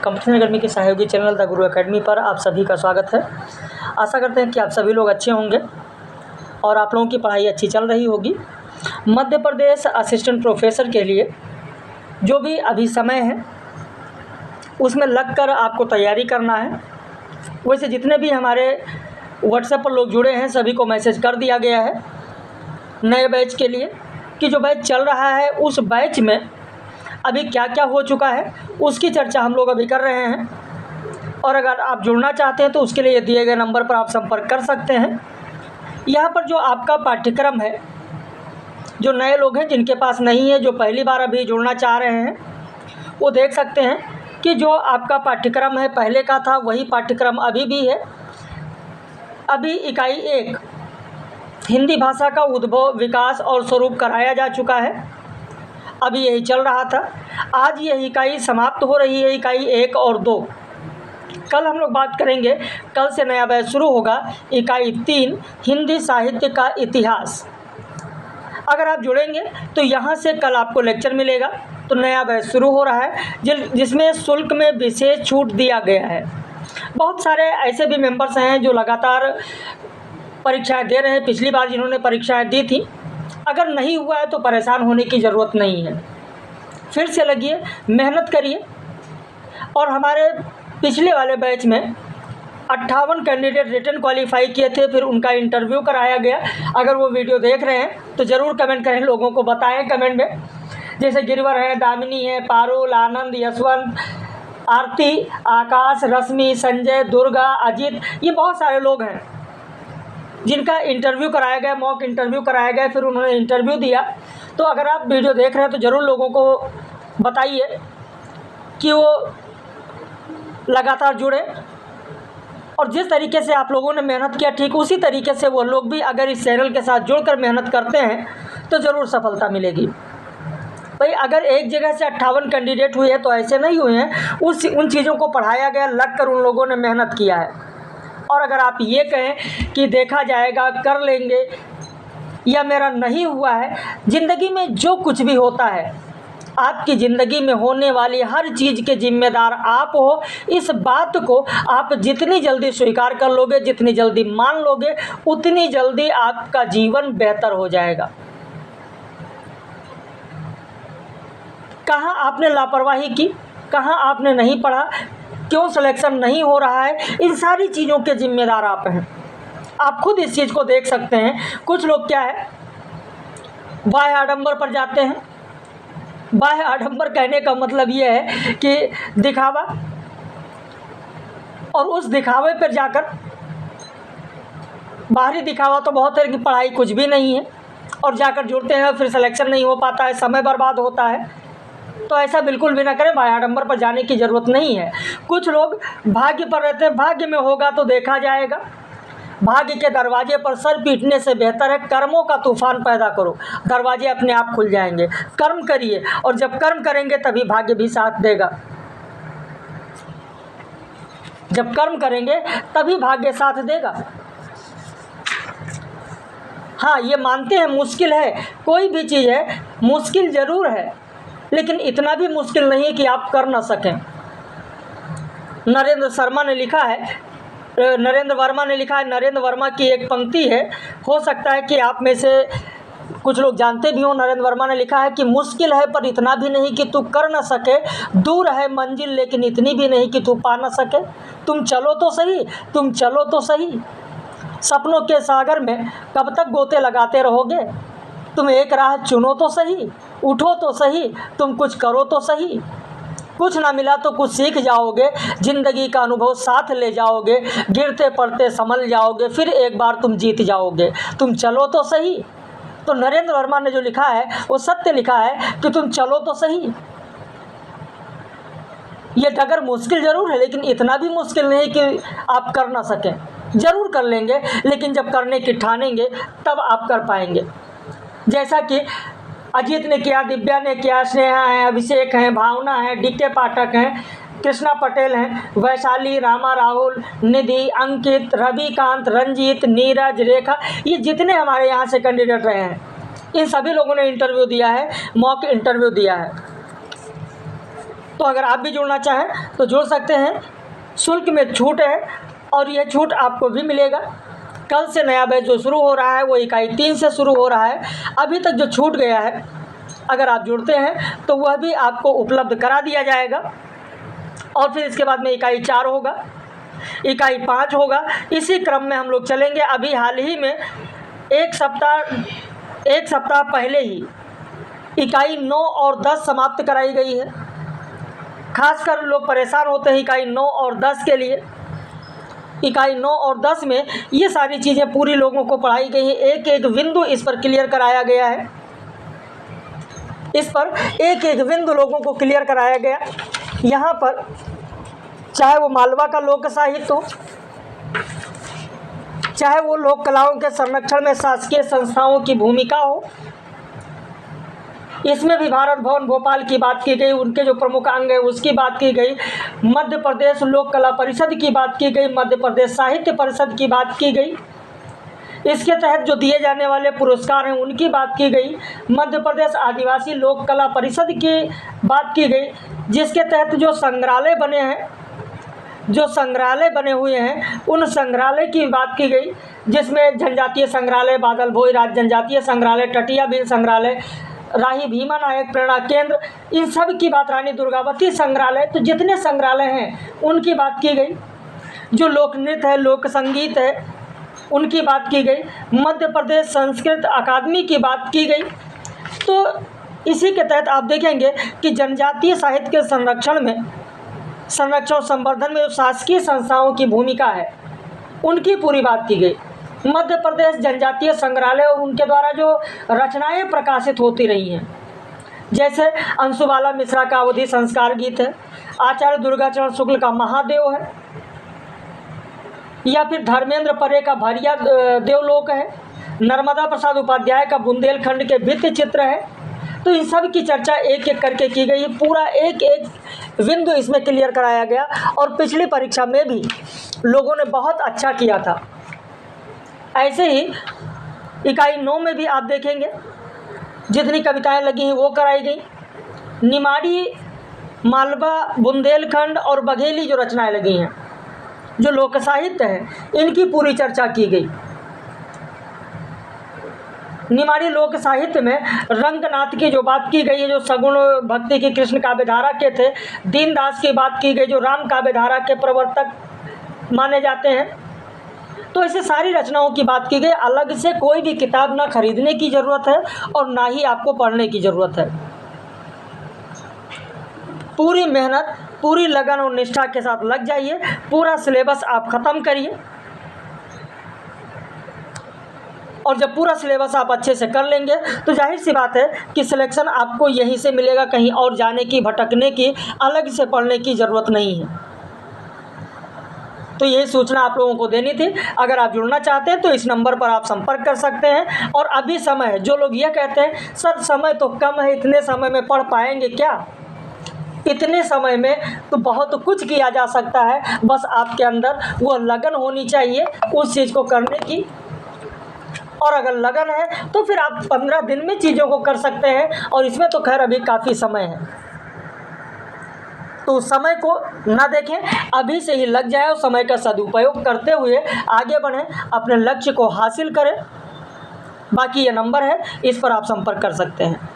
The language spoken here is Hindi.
कंपटीशन एकेडमी के सहयोगी चैनल द गुरु एकेडमी पर आप सभी का स्वागत है। आशा करते हैं कि आप सभी लोग अच्छे होंगे और आप लोगों की पढ़ाई अच्छी चल रही होगी। मध्य प्रदेश असिस्टेंट प्रोफेसर के लिए जो भी अभी समय है उसमें लगकर आपको तैयारी करना है। वैसे जितने भी हमारे व्हाट्सएप पर लोग जुड़े हैं सभी को मैसेज कर दिया गया है नए बैच के लिए कि जो बैच चल रहा है उस बैच में अभी क्या क्या हो चुका है उसकी चर्चा हम लोग अभी कर रहे हैं। और अगर आप जुड़ना चाहते हैं तो उसके लिए दिए गए नंबर पर आप संपर्क कर सकते हैं। यहाँ पर जो आपका पाठ्यक्रम है, जो नए लोग हैं जिनके पास नहीं है, जो पहली बार अभी जुड़ना चाह रहे हैं, वो देख सकते हैं कि जो आपका पाठ्यक्रम है पहले का था वही पाठ्यक्रम अभी भी है। अभी इकाई 1 हिंदी भाषा का उद्भव, विकास और स्वरूप कराया जा चुका है। अभी यही चल रहा था। आज यह इकाई समाप्त हो रही है, इकाई 1 और 2। कल हम लोग बात करेंगे, कल से नया बैच शुरू होगा, इकाई 3 हिंदी साहित्य का इतिहास। अगर आप जुड़ेंगे तो यहाँ से कल आपको लेक्चर मिलेगा। तो नया बैच शुरू हो रहा है जिसमें शुल्क में विशेष छूट दिया गया है। बहुत सारे ऐसे भी मेंबर्स हैं जो लगातार परीक्षाएं दे रहे हैं। पिछली बार जिन्होंने परीक्षाएं दी थी, अगर नहीं हुआ है तो परेशान होने की ज़रूरत नहीं है। फिर से लगिए, मेहनत करिए। और हमारे पिछले वाले बैच में 58 कैंडिडेट रिटन क्वालिफाई किए थे, फिर उनका इंटरव्यू कराया गया। अगर वो वीडियो देख रहे हैं तो ज़रूर कमेंट करें, लोगों को बताएं कमेंट में। जैसे गिरवर है, दामिनी है, पारुल, आनंद, यशवंत, आरती, आकाश, रश्मि, संजय, दुर्गा, अजीत, ये बहुत सारे लोग हैं जिनका इंटरव्यू कराया गया, मॉक इंटरव्यू कराया गया, फिर उन्होंने इंटरव्यू दिया। तो अगर आप वीडियो देख रहे हैं तो ज़रूर लोगों को बताइए कि वो लगातार जुड़े। और जिस तरीके से आप लोगों ने मेहनत किया, ठीक उसी तरीके से वो लोग भी अगर इस चैनल के साथ जुड़कर मेहनत करते हैं तो ज़रूर सफलता मिलेगी। भाई अगर एक जगह से 58 कैंडिडेट हुए हैं तो ऐसे नहीं हुए हैं, उन चीज़ों को पढ़ाया गया, लग कर उन लोगों ने मेहनत किया है। और अगर आप ये कहें कि देखा जाएगा, कर लेंगे, या मेरा नहीं हुआ है, ज़िंदगी में जो कुछ भी होता है, आपकी ज़िंदगी में होने वाली हर चीज़ के जिम्मेदार आप हो। इस बात को आप जितनी जल्दी स्वीकार कर लोगे, जितनी जल्दी मान लोगे, उतनी जल्दी आपका जीवन बेहतर हो जाएगा। कहाँ आपने लापरवाही की, कहाँ आपने नहीं पढ़ा, क्यों सिलेक्शन नहीं हो रहा है, इन सारी चीज़ों के जिम्मेदार आप हैं। आप खुद इस चीज़ को देख सकते हैं। कुछ लोग क्या है, बाह्य आडंबर पर जाते हैं। बाह्य आडंबर कहने का मतलब ये है कि दिखावा, और उस दिखावे पर जाकर, बाहरी दिखावा तो बहुत है कि पढ़ाई कुछ भी नहीं है, और जाकर जुड़ते हैं, फिर सिलेक्शन नहीं हो पाता है, समय बर्बाद होता है। तो ऐसा बिल्कुल भी ना करें, बाह्य आडंबर पर जाने की ज़रूरत नहीं है। कुछ लोग भाग्य पर रहते हैं, भाग्य में होगा तो देखा जाएगा। भाग्य के दरवाजे पर सर पीटने से बेहतर है कर्मों का तूफान पैदा करो, दरवाजे अपने आप खुल जाएंगे। कर्म करिए, और जब कर्म करेंगे तभी भाग्य भी साथ देगा। जब कर्म करेंगे तभी भाग्य साथ देगा। हाँ, ये मानते हैं मुश्किल है, कोई भी चीज़ है मुश्किल ज़रूर है, लेकिन इतना भी मुश्किल नहीं कि आप कर ना सकें। नरेंद्र वर्मा ने लिखा है, नरेंद्र वर्मा की एक पंक्ति है, हो सकता है कि आप में से कुछ लोग जानते भी हों। नरेंद्र वर्मा ने लिखा है कि मुश्किल है पर इतना भी नहीं कि तू कर ना सके, दूर है मंजिल लेकिन इतनी भी नहीं कि तू पा ना सके। तुम चलो तो सही, तुम चलो तो सही, सपनों के सागर में कब तक गोते लगाते रहोगे। तुम एक राह चुनो तो सही, उठो तो सही, तुम कुछ करो तो सही। कुछ ना मिला तो कुछ सीख जाओगे, ज़िंदगी का अनुभव साथ ले जाओगे, गिरते पड़ते संभल जाओगे, फिर एक बार तुम जीत जाओगे। तुम चलो तो सही। तो नरेंद्र वर्मा ने जो लिखा है वो सत्य लिखा है कि तुम चलो तो सही। ये डगर मुश्किल ज़रूर है, लेकिन इतना भी मुश्किल नहीं कि आप कर ना सकें। ज़रूर कर लेंगे, लेकिन जब करने की ठानेंगे तब आप कर पाएंगे। जैसा कि अजीत ने किया, दिव्या ने किया, स्नेहा है, अभिषेक हैं, भावना है, डीके पाठक हैं, कृष्णा पटेल हैं, वैशाली, रामा, राहुल, निधि, अंकित, रविकांत, रंजीत, नीरज, रेखा, ये जितने हमारे यहाँ से कैंडिडेट रहे हैं, इन सभी लोगों ने इंटरव्यू दिया है, मॉक इंटरव्यू दिया है। तो अगर आप भी जुड़ना चाहें तो जुड़ सकते हैं। शुल्क में छूट है और यह छूट आपको भी मिलेगा। कल से नया बैच जो शुरू हो रहा है वो इकाई 3 से शुरू हो रहा है। अभी तक जो छूट गया है, अगर आप जुड़ते हैं तो वह भी आपको उपलब्ध करा दिया जाएगा। और फिर इसके बाद में इकाई 4 होगा, इकाई 5 होगा। इसी क्रम में हम लोग चलेंगे। अभी हाल ही में एक सप्ताह पहले ही इकाई 9 और 10 समाप्त कराई गई है। खासकर लोग परेशान होते हैं इकाई 9 और 10 के लिए। इकाई 9 और 10 में ये सारी चीज़ें पूरी लोगों को पढ़ाई गई हैं। एक एक बिंदु इस पर क्लियर कराया गया है। इस पर एक एक बिंदु लोगों को क्लियर कराया गया। यहाँ पर चाहे वो मालवा का लोक साहित्य हो, चाहे वो लोक कलाओं के संरक्षण में शासकीय संस्थाओं की भूमिका हो, इसमें भी भारत भवन भोपाल की बात की गई, उनके जो प्रमुख अंग है उसकी बात की गई, मध्य प्रदेश लोक कला परिषद की बात की गई, मध्य प्रदेश साहित्य परिषद की बात की गई, इसके तहत जो दिए जाने वाले पुरस्कार हैं उनकी बात की गई, मध्य प्रदेश आदिवासी लोक कला परिषद की बात की गई, जिसके तहत जो संग्रहालय बने हैं, जो संग्रहालय बने हुए हैं उन संग्रहालय की बात की गई, जिसमें जनजातीय संग्रहालय बादल भोई राज्य जनजातीय संग्रहालय, टटिया बिल संग्रहालय, राही भीमा नायक प्रेरणा केंद्र, इन सब की बात, रानी दुर्गावती संग्रहालय, तो जितने संग्रहालय हैं उनकी बात की गई। जो लोक नृत्य है, लोक संगीत है, उनकी बात की गई। मध्य प्रदेश संस्कृत अकादमी की बात की गई। तो इसी के तहत आप देखेंगे कि जनजातीय साहित्य के संरक्षण संवर्धन में जो शासकीय संस्थाओं की भूमिका है उनकी पूरी बात की गई। मध्य प्रदेश जनजातीय संग्रहालय और उनके द्वारा जो रचनाएं प्रकाशित होती रही हैं, जैसे अंशुबाला मिश्रा का अवधि संस्कार गीत है, आचार्य दुर्गाचरण शुक्ल का महादेव है, या फिर धर्मेंद्र परे का भरिया देवलोक है, नर्मदा प्रसाद उपाध्याय का बुंदेलखंड के भित्ति चित्र है। तो इन सब की चर्चा एक एक करके की गई। पूरा एक एक बिंदु इसमें क्लियर कराया गया और पिछली परीक्षा में भी लोगों ने बहुत अच्छा किया था। ऐसे ही इकाई 9 में भी आप देखेंगे जितनी कविताएं लगी हैं वो कराई गई। निमाड़ी, मालवा, बुंदेलखंड और बघेली जो रचनाएं लगी हैं, जो लोक साहित्य है, इनकी पूरी चर्चा की गई। निमाड़ी लोक साहित्य में रंगनाथ की जो बात की गई है, जो सगुण भक्ति की कृष्ण काव्यधारा के थे, दीनदास की बात की गई जो राम काव्यधारा के प्रवर्तक माने जाते हैं। तो ऐसे सारी रचनाओं की बात की गई। अलग से कोई भी किताब ना खरीदने की ज़रूरत है और ना ही आपको पढ़ने की ज़रूरत है। पूरी मेहनत, पूरी लगन और निष्ठा के साथ लग जाइए, पूरा सिलेबस आप ख़त्म करिए। और जब पूरा सिलेबस आप अच्छे से कर लेंगे तो जाहिर सी बात है कि सिलेक्शन आपको यहीं से मिलेगा, कहीं और जाने की, भटकने की, अलग से पढ़ने की ज़रूरत नहीं है। तो यही सूचना आप लोगों को देनी थी। अगर आप जुड़ना चाहते हैं तो इस नंबर पर आप संपर्क कर सकते हैं। और अभी समय है, जो लोग ये कहते हैं सर समय तो कम है, इतने समय में पढ़ पाएंगे क्या? इतने समय में तो बहुत कुछ किया जा सकता है, बस आपके अंदर वो लगन होनी चाहिए उस चीज़ को करने की। और अगर लगन है तो फिर आप 15 दिन में चीज़ों को कर सकते हैं, और इसमें तो खैर अभी काफ़ी समय है। तो समय को ना देखें, अभी से ही लग जाए और समय का सदुपयोग करते हुए आगे बढ़ें, अपने लक्ष्य को हासिल करें। बाकी ये नंबर है, इस पर आप संपर्क कर सकते हैं।